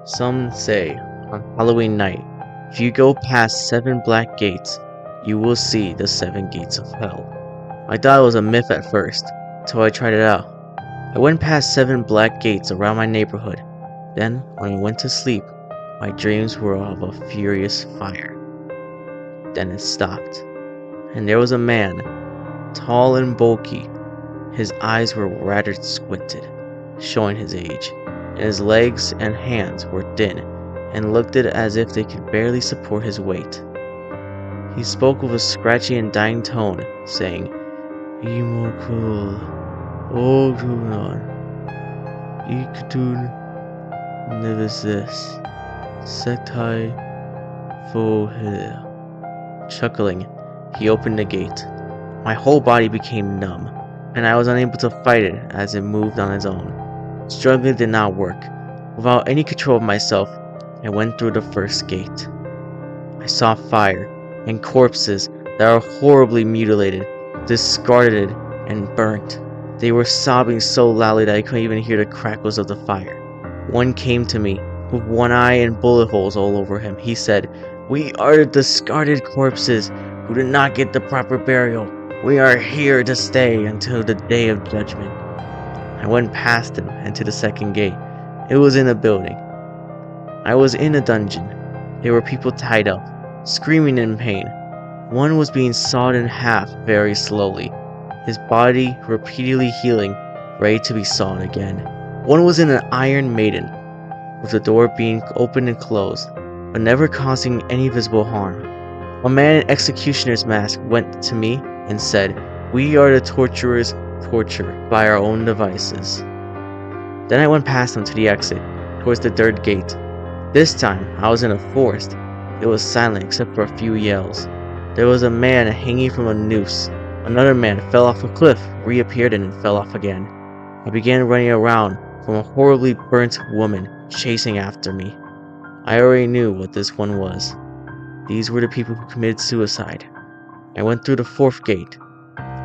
Some say, on Halloween night, if you go past 7 black gates, you will see the 7 gates of hell. I thought it was a myth at first, till I tried it out. I went past 7 black gates around my neighborhood. Then, when I went to sleep, my dreams were of a furious fire. Then it stopped, and there was a man, tall and bulky. His eyes were rather squinted, showing his age, and his legs and hands were thin and looked as if they could barely support his weight. He spoke with a scratchy and dying tone, saying, "Imokul, Ogunan, Ikutun, Nevisis, Setai, Fohil." Chuckling, he opened the gate. My whole body became numb, and I was unable to fight it as it moved on its own. Struggling did not work. Without any control of myself, I went through the first gate. I saw fire and corpses that were horribly mutilated, discarded, and burnt. They were sobbing so loudly that I couldn't even hear the crackles of the fire. One came to me, with one eye and bullet holes all over him. He said, "We are the discarded corpses who did not get the proper burial. We are here to stay until the day of judgment." I went past him and to the second gate. It was in a building. I was in a dungeon. There were people tied up, screaming in pain. One was being sawed in half very slowly, his body repeatedly healing, ready to be sawed again. One was in an iron maiden, with the door being opened and closed, but never causing any visible harm. A man in executioner's mask went to me and said, "We are the torturers tortured by our own devices." Then I went past him to the exit, towards the third gate. This time, I was in a forest. It was silent except for a few yells. There was a man hanging from a noose. Another man fell off a cliff, reappeared and fell off again. I began running around from a horribly burnt woman chasing after me. I already knew what this one was. These were the people who committed suicide. I went through the fourth gate,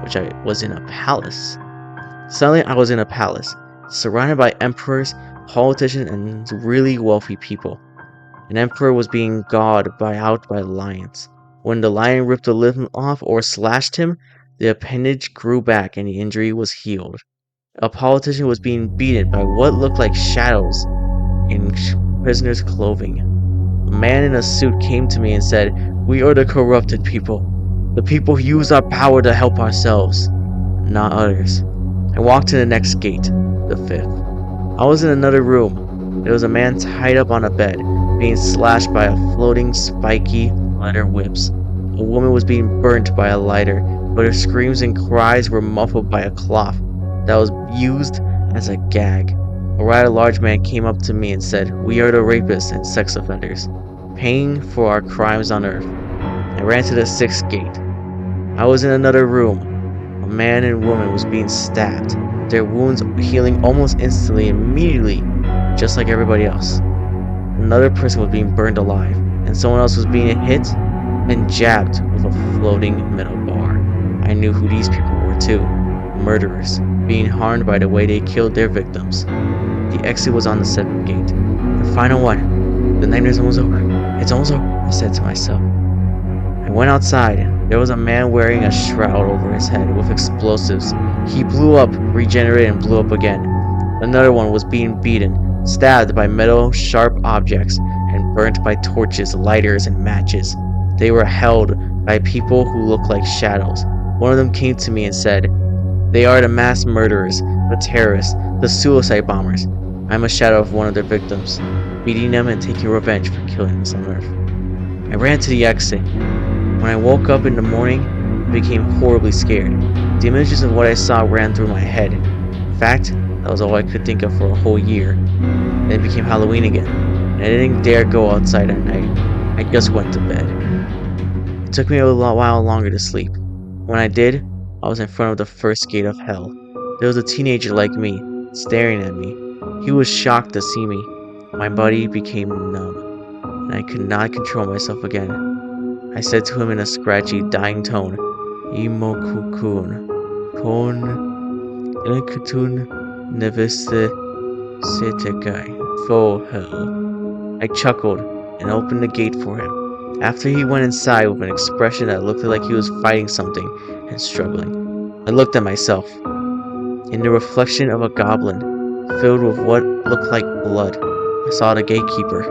which I was in a palace. Suddenly I was in a palace, surrounded by emperors, politicians, and really wealthy people. An emperor was being out by lions. When the lion ripped a limb off or slashed him, the appendage grew back and the injury was healed. A politician was being beaten by what looked like shadows in prisoner's clothing. A man in a suit came to me and said, "We are the corrupted people. The people who use our power to help ourselves, not others." I walked to the next gate, the fifth. I was in another room. There was a man tied up on a bed, being slashed by a floating, spiky leather whips. A woman was being burnt by a lighter, but her screams and cries were muffled by a cloth that was used as a gag. A rather large man came up to me and said, "We are the rapists and sex offenders, paying for our crimes on earth." I ran to the sixth gate. I was in another room. A man and woman was being stabbed, their wounds healing almost instantly, immediately, just like everybody else. Another person was being burned alive, and someone else was being hit and jabbed with a floating metal bar. I knew who these people were too. Murderers, being harmed by the way they killed their victims. The exit was on the seventh gate. The final one. The nightmare's almost over. It's almost over, I said to myself. I went outside. There was a man wearing a shroud over his head with explosives. He blew up, regenerated, and blew up again. Another one was being beaten, stabbed by metal sharp objects, and burnt by torches, lighters, and matches. They were held by people who looked like shadows. One of them came to me and said, "They are the mass murderers, the terrorists, the suicide bombers. I am a shadow of one of their victims, beating them and taking revenge for killing us on Earth." I ran to the exit. When I woke up in the morning, I became horribly scared. The images of what I saw ran through my head. In fact, that was all I could think of for a whole year. Then it became Halloween again, and I didn't dare go outside at night. I just went to bed. It took me a while longer to sleep. When I did, I was in front of the first gate of hell. There was a teenager like me, staring at me. He was shocked to see me. My body became numb, and I could not control myself again. I said to him in a scratchy, dying tone, "Imokukun, kon ilkutun neviste setekai, fo hell." I chuckled and opened the gate for him. After he went inside with an expression that looked like he was fighting something and struggling, I looked at myself. In the reflection of a goblin, filled with what looked like blood, I saw the gatekeeper.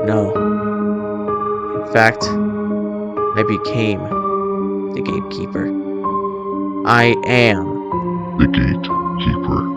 No. In fact, I became the gatekeeper. I am The gatekeeper.